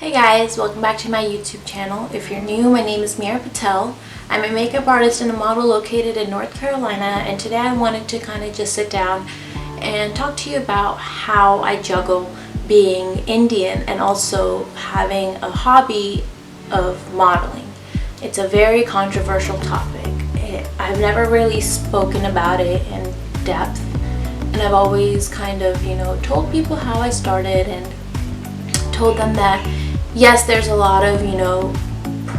Hey guys, welcome back to my YouTube channel. If you're new, my name is Mira Patel. I'm a makeup artist and a model located in North Carolina, and today I wanted to kind of just sit down and talk to you about how I juggle being Indian and also having a hobby of modeling. It's a very controversial topic. I've never really spoken about it in depth, and I've always kind of, told people how I started and told them that yes, there's a lot of,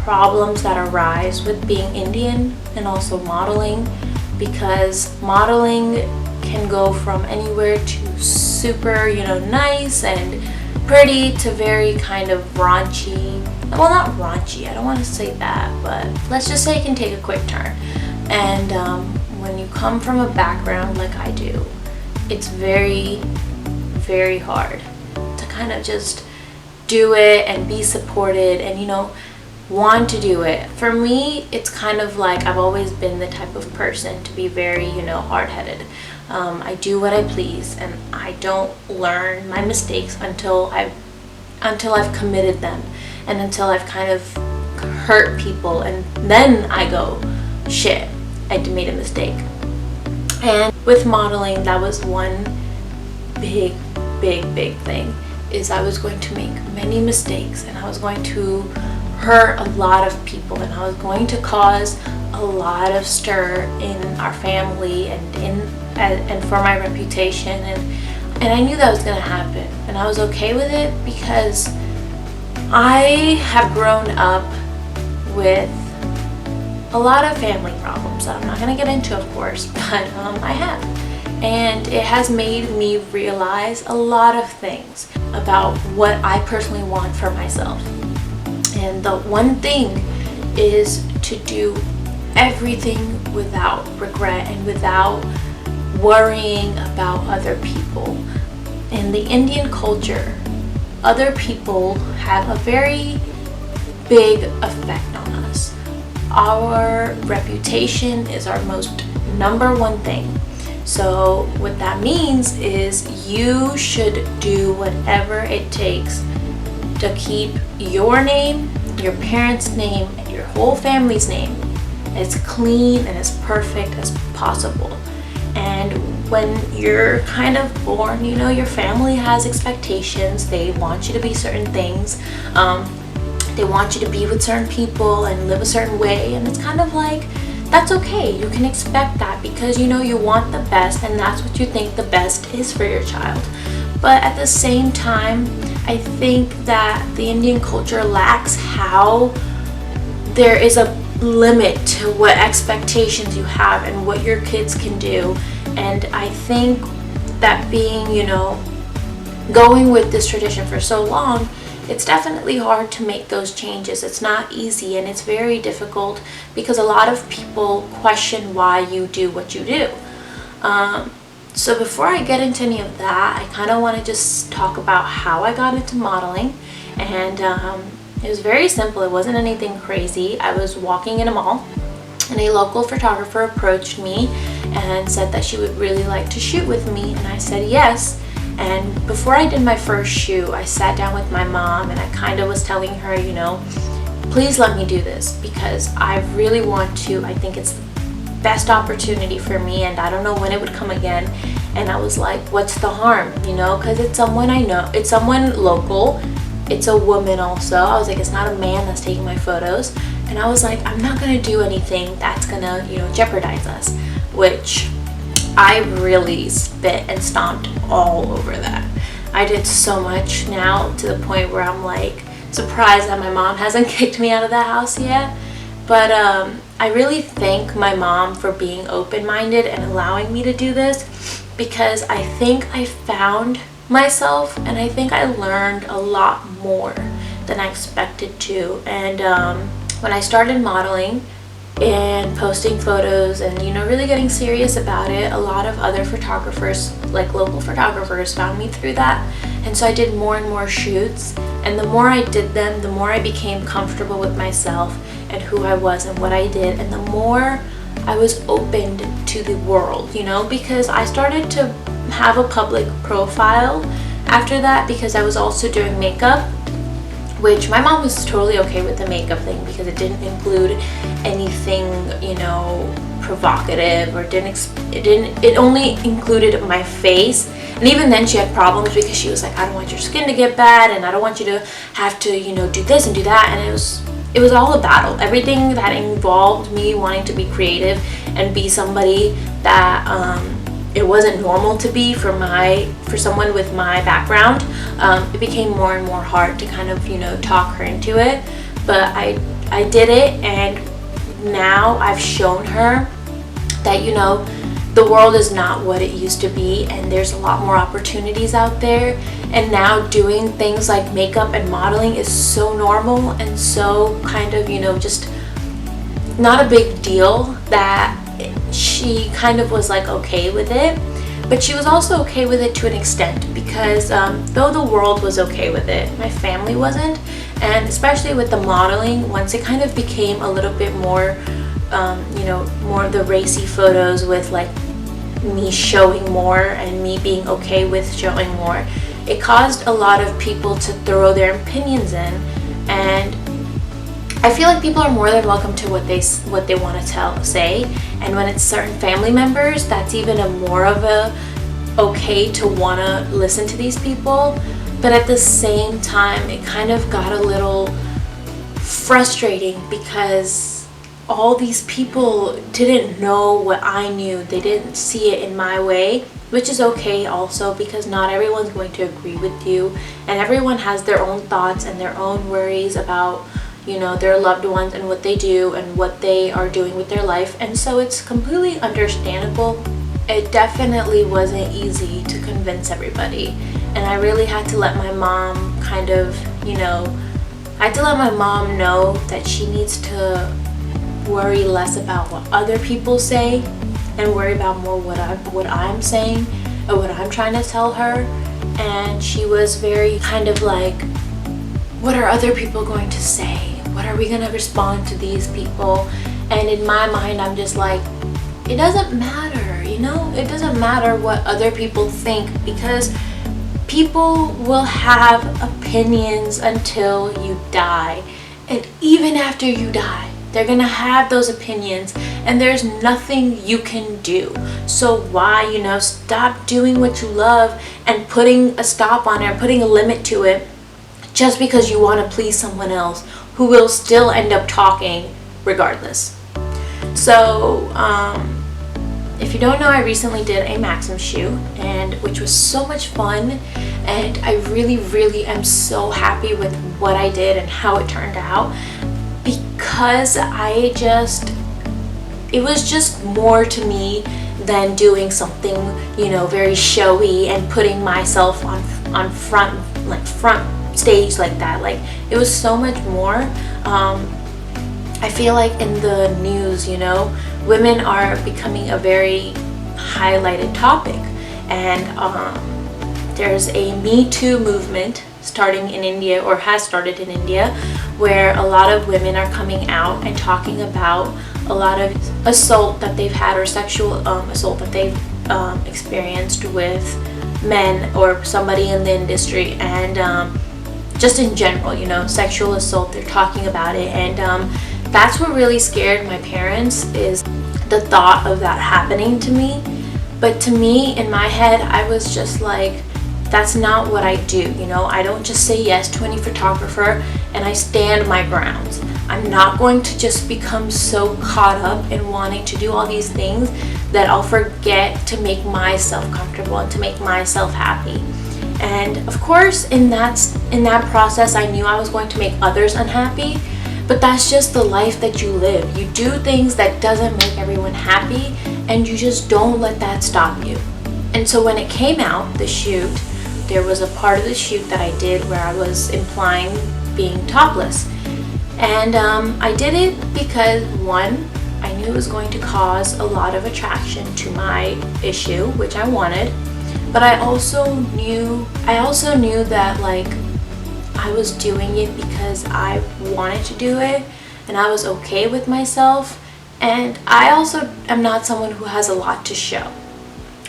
problems that arise with being Indian and also modeling, because modeling can go from anywhere to super, nice and pretty to very kind of raunchy. Well, not raunchy, I don't want to say that, but let's just say it can take a quick turn. And when you come from a background like I do, it's very, very hard to kind of just do it and be supported and want to do it. For me, it's kind of like I've always been the type of person to be very hard-headed. I do what I please, and I don't learn my mistakes until I've committed them and until I've kind of hurt people, and then I go, shit, I made a mistake. And with modeling, that was one big thing, is I was going to make many mistakes, and I was going to hurt a lot of people, and I was going to cause a lot of stir in our family and for my reputation, and I knew that was going to happen, and I was okay with it because I have grown up with a lot of family problems that I'm not going to get into, of course, but I have. And it has made me realize a lot of things about what I personally want for myself. And the one thing is to do everything without regret and without worrying about other people. In the Indian culture, other people have a very big effect on us. Our reputation is our most number one thing. So what that means is you should do whatever it takes to keep your name, your parents' name, and your whole family's name as clean and as perfect as possible. And when you're kind of born, your family has expectations. They want you to be certain things. They want you to be with certain people and live a certain way, and it's kind of like, that's okay. You can expect that because you want the best, and that's what you think the best is for your child. But at the same time, I think that the Indian culture lacks how there is a limit to what expectations you have and what your kids can do. And I think that being, going with this tradition for so long, it's definitely hard to make those changes. It's not easy, and it's very difficult because a lot of people question why you do what you do. So before I get into any of that, I kind of want to just talk about how I got into modeling. And it was very simple. It wasn't anything crazy. I was walking in a mall, and a local photographer approached me and said that she would really like to shoot with me, and I said yes. And before I did my first shoot, I sat down with my mom, and I kind of was telling her, please let me do this because I really want to. I think it's the best opportunity for me, and I don't know when it would come again. And I was like, what's the harm, because it's someone I know. It's someone local. It's a woman also. I was like, it's not a man that's taking my photos. And I was like, I'm not going to do anything that's going to, jeopardize us, which I really spit and stomped all over that. I did so much now to the point where I'm like surprised that my mom hasn't kicked me out of the house yet. But I really thank my mom for being open-minded and allowing me to do this, because I think I found myself, and I think I learned a lot more than I expected to. And when I started modeling and posting photos and really getting serious about it, a lot of other photographers, like local photographers, found me through that. And so I did more and more shoots, and the more I did them, the more I became comfortable with myself and who I was and what I did, and the more I was opened to the world, because I started to have a public profile after that, because I was also doing makeup, which my mom was totally okay with the makeup thing because it didn't include anything, you know, provocative, or it only included my face. And even then she had problems because she was like, I don't want your skin to get bad, and I don't want you to have to, you know, do this and do that. And it was all a battle. Everything that involved me wanting to be creative and be somebody that it wasn't normal to be for someone with my background, it became more and more hard to kind of, you know, talk her into it. But I did it, and now I've shown her that, you know, the world is not what it used to be, and there's a lot more opportunities out there. And now doing things like makeup and modeling is so normal and so kind of, you know, just not a big deal, that she kind of was like okay with it. But she was also okay with it to an extent, because though the world was okay with it, my family wasn't. And especially with the modeling, once it kind of became a little bit more you know, more of the racy photos with like me showing more and me being okay with showing more, it caused a lot of people to throw their opinions in. And I feel like people are more than welcome to what they want to say. And when it's certain family members, that's even a more of a okay to want to listen to these people. But at the same time, it kind of got a little frustrating because all these people didn't know what I knew. They didn't see it in my way, which is okay also, because not everyone's going to agree with you, and everyone has their own thoughts and their own worries about, you know, their loved ones and what they do and what they are doing with their life. And so it's completely understandable. It definitely wasn't easy to convince everybody, and I really had to let my mom kind of, you know, I had to let my mom know that she needs to worry less about what other people say and worry about more what I'm saying or what I'm trying to tell her. And she was very kind of like, what are other people going to say? What are we going to respond to these people? And in my mind, I'm just like, it doesn't matter, you know? It doesn't matter what other people think, because people will have opinions until you die. And even after you die, they're gonna have those opinions, and there's nothing you can do. So why, you know, stop doing what you love and putting a stop on it, or putting a limit to it, just because you want to please someone else who will still end up talking regardless. So if you don't know, I recently did a Maxim shoot, and which was so much fun, and I really am so happy with what I did and how it turned out, because it was just more to me than doing something, you know, very showy and putting myself on front stage like that. Like, it was so much more. I feel like in the news, you know, women are becoming a very highlighted topic, and there's a Me Too movement starting in India, or has started in India, where a lot of women are coming out and talking about a lot of assault that they've had, or sexual assault that they've experienced with men or somebody in the industry, and just in general, you know, sexual assault. They're talking about it, and that's what really scared my parents, is the thought of that happening to me. But to me, in my head, I was just like, that's not what I do, you know. I don't just say yes to any photographer and I stand my grounds. I'm not going to just become so caught up in wanting to do all these things that I'll forget to make myself comfortable and to make myself happy. And of course, in that process, I knew I was going to make others unhappy, but that's just the life that you live. You do things that doesn't make everyone happy, and you just don't let that stop you. And so when it came out, the shoot, there was a part of the shoot that I did where I was implying being topless. And I did it because, one, I knew it was going to cause a lot of attraction to my issue, which I wanted. But I also knew that, like, I was doing it because I wanted to do it, and I was okay with myself. And I also am not someone who has a lot to show.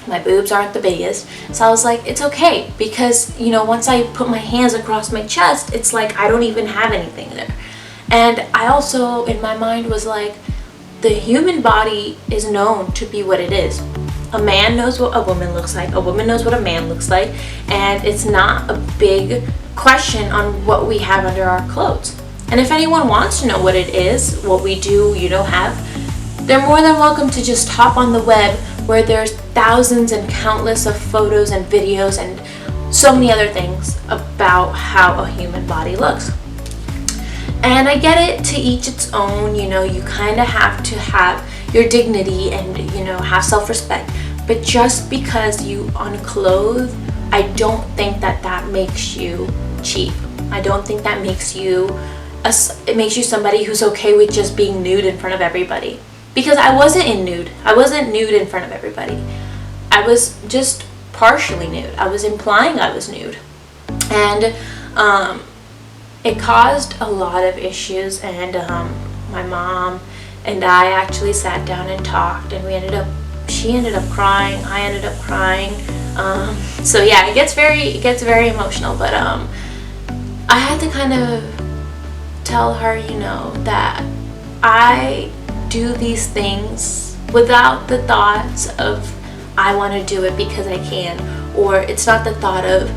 My boobs aren't the biggest. So I was like, it's okay, because, you know, once I put my hands across my chest, it's like I don't even have anything there. And I also, in my mind, was like, the human body is known to be what it is. A man knows what a woman looks like. A woman knows what a man looks like. And it's not a big question on what we have under our clothes. And if anyone wants to know what it is, what we do, you know, have, they're more than welcome to just hop on the web, where there's thousands and countless of photos and videos and so many other things about how a human body looks. And I get it, to each its own, you know, you kind of have to have your dignity and, you know, have self-respect. But just because you unclothe, I don't think that that makes you cheap. I don't think that makes you, it makes you somebody who's okay with just being nude in front of everybody. Because I wasn't nude in front of everybody. I was just partially nude. I was implying I was nude. And it caused a lot of issues, and my mom and I actually sat down and talked, and she ended up crying, I ended up crying. So yeah, it gets very emotional, but I had to kind of tell her, you know, that I do these things without the thoughts of I want to do it because I can, or it's not the thought of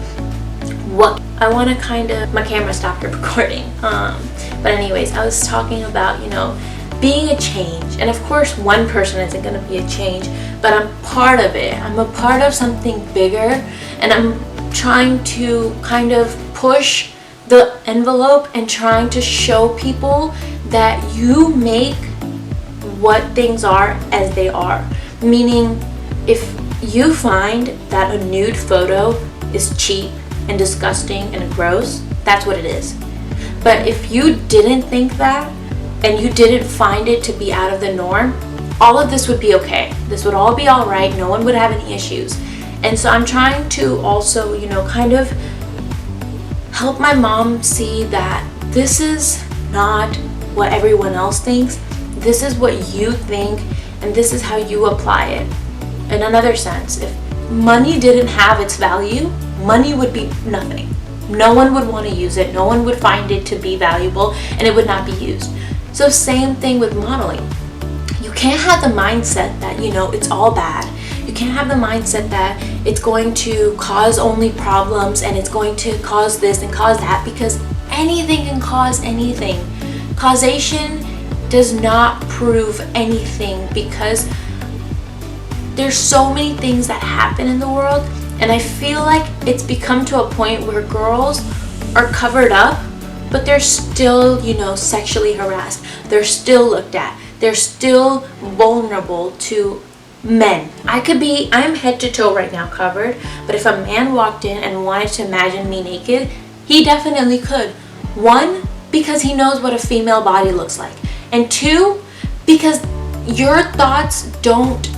what I want to kind of, my camera stopped recording. But anyways, I was talking about, you know, being a change. And of course, one person isn't going to be a change, but I'm part of it. I'm a part of something bigger, and I'm trying to kind of push the envelope and trying to show people that you make what things are as they are. Meaning, if you find that a nude photo is cheap and disgusting and gross, that's what it is. But if you didn't think that, and you didn't find it to be out of the norm, all of this would be okay. This would all be all right. No one would have any issues. And so I'm trying to also, you know, kind of help my mom see that this is not what everyone else thinks. This is what you think, and this is how you apply it. In another sense, if money didn't have its value, money would be nothing. No one would want to use it. No one would find it to be valuable, and it would not be used. So same thing with modeling. You can't have the mindset that, you know, it's all bad. You can't have the mindset that it's going to cause only problems and it's going to cause this and cause that, because anything can cause anything. Causation does not prove anything, because there's so many things that happen in the world, and I feel like it's become to a point where girls are covered up, but they're still, you know, sexually harassed. They're still looked at. They're still vulnerable to men. I'm head to toe right now covered, but if a man walked in and wanted to imagine me naked, he definitely could. One, because he knows what a female body looks like. And two, because your thoughts don't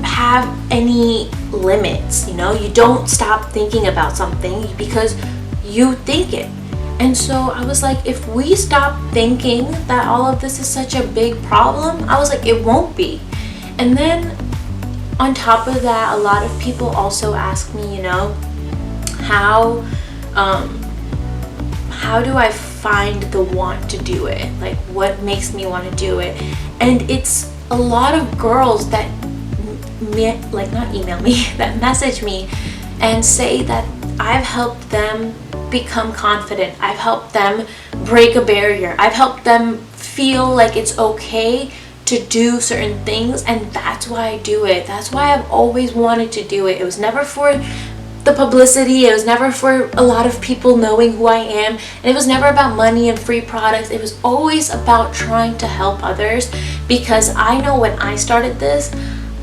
have any limits, you know? You don't stop thinking about something because you think it. And so I was like, if we stop thinking that all of this is such a big problem, I was like, it won't be. And then on top of that, a lot of people also ask me, you know, how do I find the want to do it? Like, what makes me want to do it? And it's a lot of girls that not email me, that message me and say that I've helped them become confident. I've helped them break a barrier. I've helped them feel like it's okay to do certain things, and that's why I do it. That's why I've always wanted to do it. It was never for the publicity. It was never for a lot of people knowing who I am, and it was never about money and free products. It was always about trying to help others, because I know when I started this,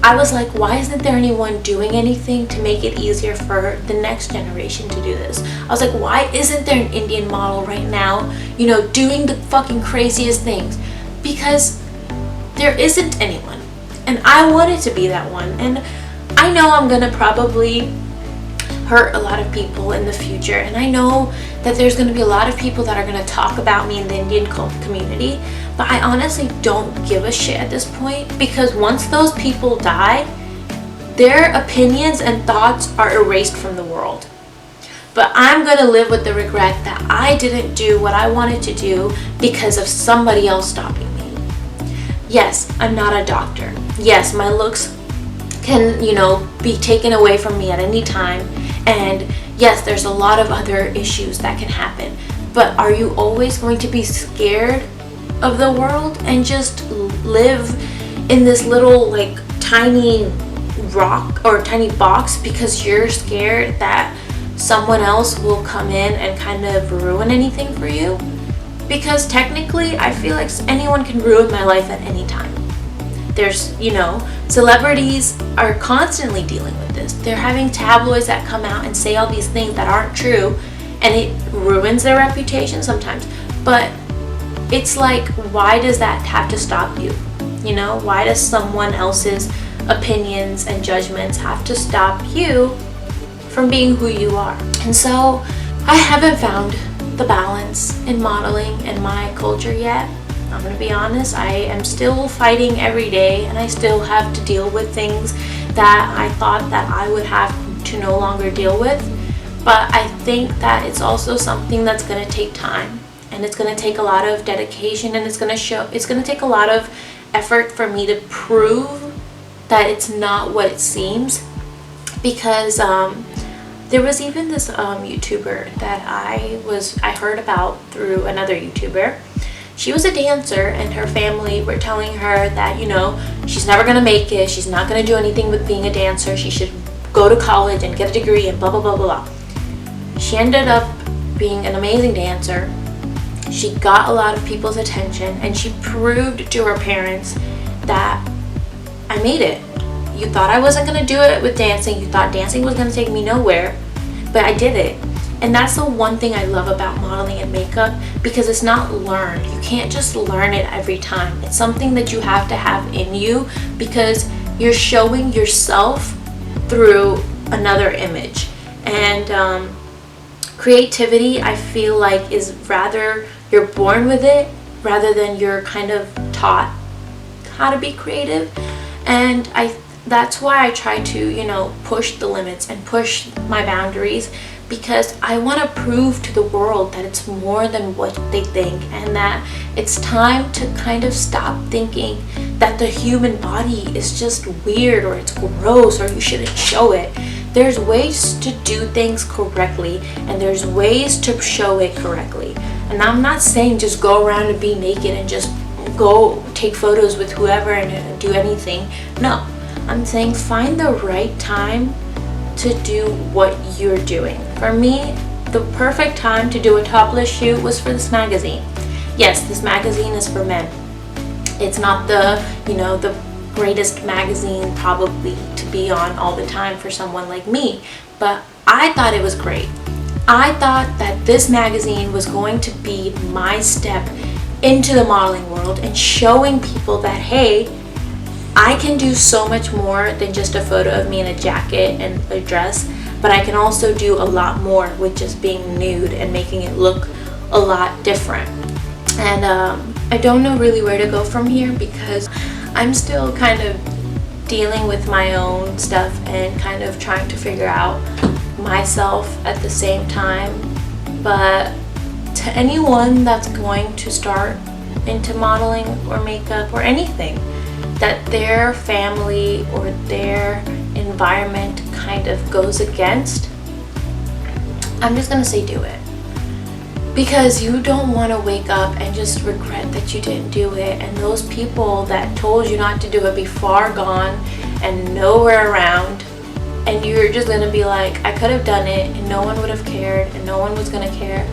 I was like, why isn't there anyone doing anything to make it easier for the next generation to do this? I was like, why isn't there an Indian model right now, you know, doing the fucking craziest things? Because there isn't anyone. And I wanted to be that one. And I know I'm gonna probably hurt a lot of people in the future. And I know that there's gonna be a lot of people that are gonna talk about me in the Indian community. But I honestly don't give a shit at this point, because once those people die, their opinions and thoughts are erased from the world. But I'm going to live with the regret that I didn't do what I wanted to do because of somebody else stopping me. Yes, I'm not a doctor. Yes, my looks can, be taken away from me at any time. And yes, there's a lot of other issues that can happen. But are you always going to be scared of the world and just live in this little tiny rock or tiny box because you're scared that someone else will come in and kind of ruin anything for you? Because technically, I feel like anyone can ruin my life at any time. There's, celebrities are constantly dealing with this. They're having tabloids that come out and say all these things that aren't true, and it ruins their reputation sometimes. But it's like, why does that have to stop you? Why does someone else's opinions and judgments have to stop you from being who you are? And so I haven't found the balance in modeling and my culture yet. I'm gonna be honest, I am still fighting every day, and I still have to deal with things that I thought that I would have to no longer deal with. But I think that it's also something that's gonna take time, and it's gonna take a lot of dedication, and it's gonna take a lot of effort for me to prove that it's not what it seems. Because there was even this YouTuber that I heard about through another YouTuber. She was a dancer, and her family were telling her that, she's never gonna make it, she's not gonna do anything with being a dancer, she should go to college and get a degree and blah blah blah blah. She ended up being an amazing dancer. She got a lot of people's attention, and she proved to her parents that I made it. You thought I wasn't gonna do it with dancing, you thought dancing was gonna take me nowhere, but I did it. And that's the one thing I love about modeling and makeup, because it's not learned. You can't just learn it every time. It's something that you have to have in you, because you're showing yourself through another image. And creativity, I feel like, is rather you're born with it rather than you're kind of taught how to be creative. And that's why I try to, push the limits and push my boundaries, because I want to prove to the world that it's more than what they think, and that it's time to kind of stop thinking that the human body is just weird, or it's gross, or you shouldn't show it. There's ways to do things correctly, and there's ways to show it correctly. And I'm not saying just go around and be naked and just go take photos with whoever and do anything. No, I'm saying find the right time to do what you're doing. For me, the perfect time to do a topless shoot was for this magazine. Yes, this magazine is for men. It's not the greatest magazine probably to be on all the time for someone like me, but I thought it was great. I thought that this magazine was going to be my step into the modeling world and showing people that, hey, I can do so much more than just a photo of me in a jacket and a dress, but I can also do a lot more with just being nude and making it look a lot different. And I don't know really where to go from here, because I'm still kind of dealing with my own stuff and kind of trying to figure out myself at the same time. But to anyone that's going to start into modeling or makeup or anything that their family or their environment kind of goes against, I'm just gonna say do it. Because you don't want to wake up and just regret that you didn't do it, and those people that told you not to do it be far gone and nowhere around, and you're just gonna be like, I could have done it and no one would have cared and no one was gonna care,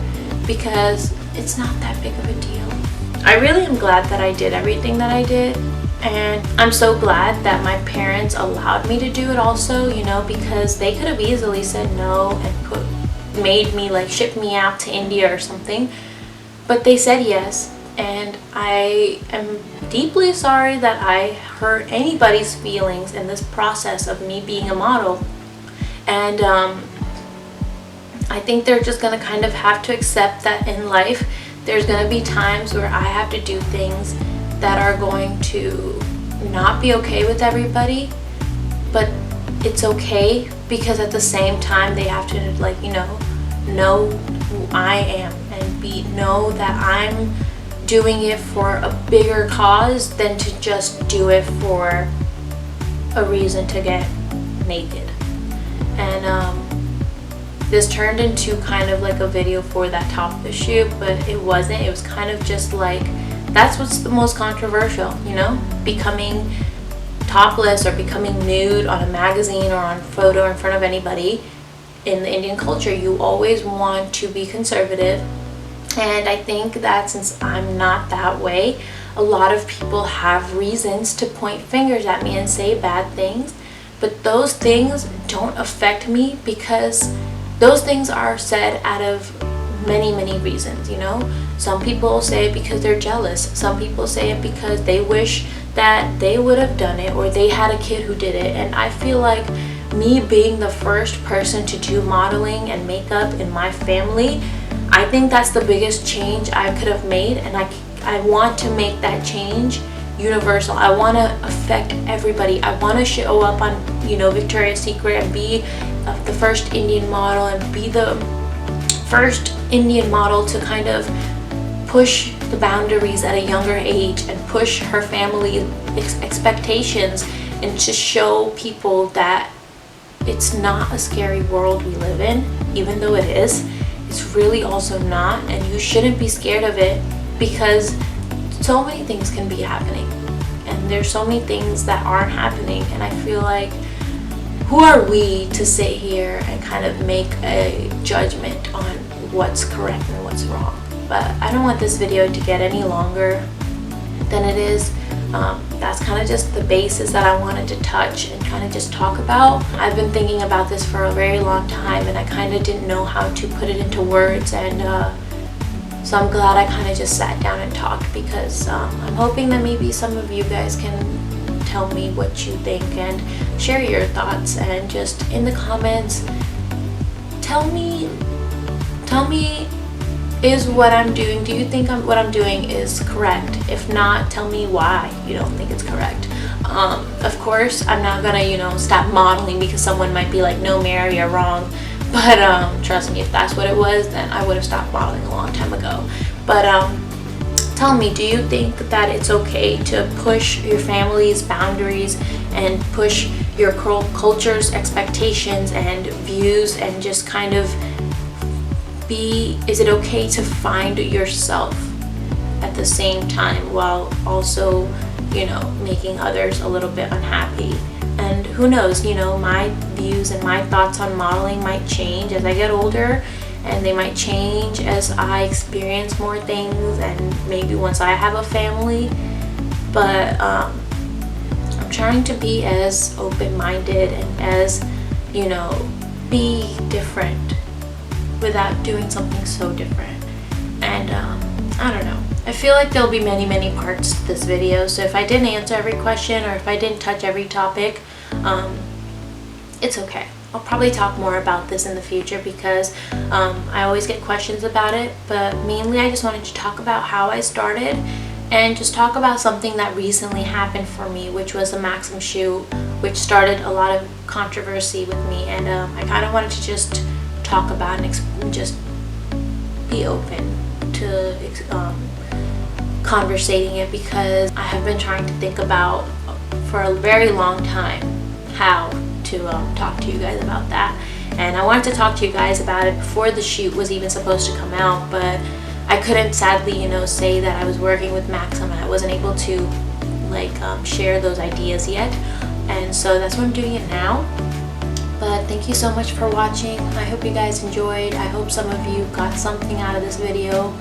because it's not that big of a deal. I really am glad that I did everything that I did. And I'm so glad that my parents allowed me to do it also, because they could have easily said no and made me ship me out to India or something. But they said yes, and I am deeply sorry that I hurt anybody's feelings in this process of me being a model. And I think they're just gonna kind of have to accept that in life there's gonna be times where I have to do things that are going to not be okay with everybody, but it's okay, because at the same time they have to, like, you know who I am, and know that I'm doing it for a bigger cause than to just do it for a reason to get naked. And this turned into kind of like a video for that top shoot, but it wasn't. It was kind of just like, that's what's the most controversial, you know, becoming topless or becoming nude on a magazine or on photo in front of anybody. In the Indian culture, you always want to be conservative, and I think that since I'm not that way, a lot of people have reasons to point fingers at me and say bad things, but those things don't affect me, because those things are said out of many reasons, you know. Some people say it because they're jealous. Some people say it because they wish that they would have done it, or they had a kid who did it. And I feel like me being the first person to do modeling and makeup in my family, I think that's the biggest change I could have made, and I want to make that change universal. I want to affect everybody. I want to show up on, you know, Victoria's Secret and be the first Indian model, and be the first Indian model to kind of push the boundaries at a younger age and push her family expectations, and to show people that it's not a scary world we live in, even though it is. It's really also not, and you shouldn't be scared of it, because so many things can be happening, and there's so many things that aren't happening. And I feel like, who are we to sit here and kind of make a judgment on what's correct and what's wrong? But I don't want this video to get any longer than it is. That's kind of just the basis that I wanted to touch and kind of just talk about. I've been thinking about this for a very long time, and I kind of didn't know how to put it into words, and so I'm glad I kind of just sat down and talked, because I'm hoping that maybe some of you guys can tell me what you think and share your thoughts, and just in the comments tell me is what I'm doing, do you think what I'm doing is correct? If not, tell me why you don't think it's correct. Of course, I'm not gonna, you know, stop modeling because someone might be like, no, Mira, you're wrong. But trust me, if that's what it was, then I would have stopped modeling a long time ago. But tell me, do you think that it's okay to push your family's boundaries and push your culture's expectations and views, and just kind of is it okay to find yourself at the same time while also, you know, making others a little bit unhappy? And who knows, you know, my views and my thoughts on modeling might change as I get older, and they might change as I experience more things, and maybe once I have a family. But I'm trying to be as open-minded and as, you know, be different without doing something so different. And I don't know, I feel like there'll be many parts to this video, so if I didn't answer every question, or if I didn't touch every topic, it's okay. I'll probably talk more about this in the future, because I always get questions about it, but mainly I just wanted to talk about how I started, and just talk about something that recently happened for me, which was a Maxim shoot, which started a lot of controversy with me. And I kind of wanted to just talk about and just be open to conversating it, because I have been trying to think about for a very long time how to talk to you guys about that. And I wanted to talk to you guys about it before the shoot was even supposed to come out, but I couldn't, sadly, you know, say that I was working with Maxim, and I wasn't able to like share those ideas yet. And so that's why I'm doing it now. But thank you so much for watching. I hope you guys enjoyed. I hope some of you got something out of this video.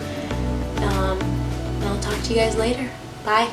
And I'll talk to you guys later. Bye.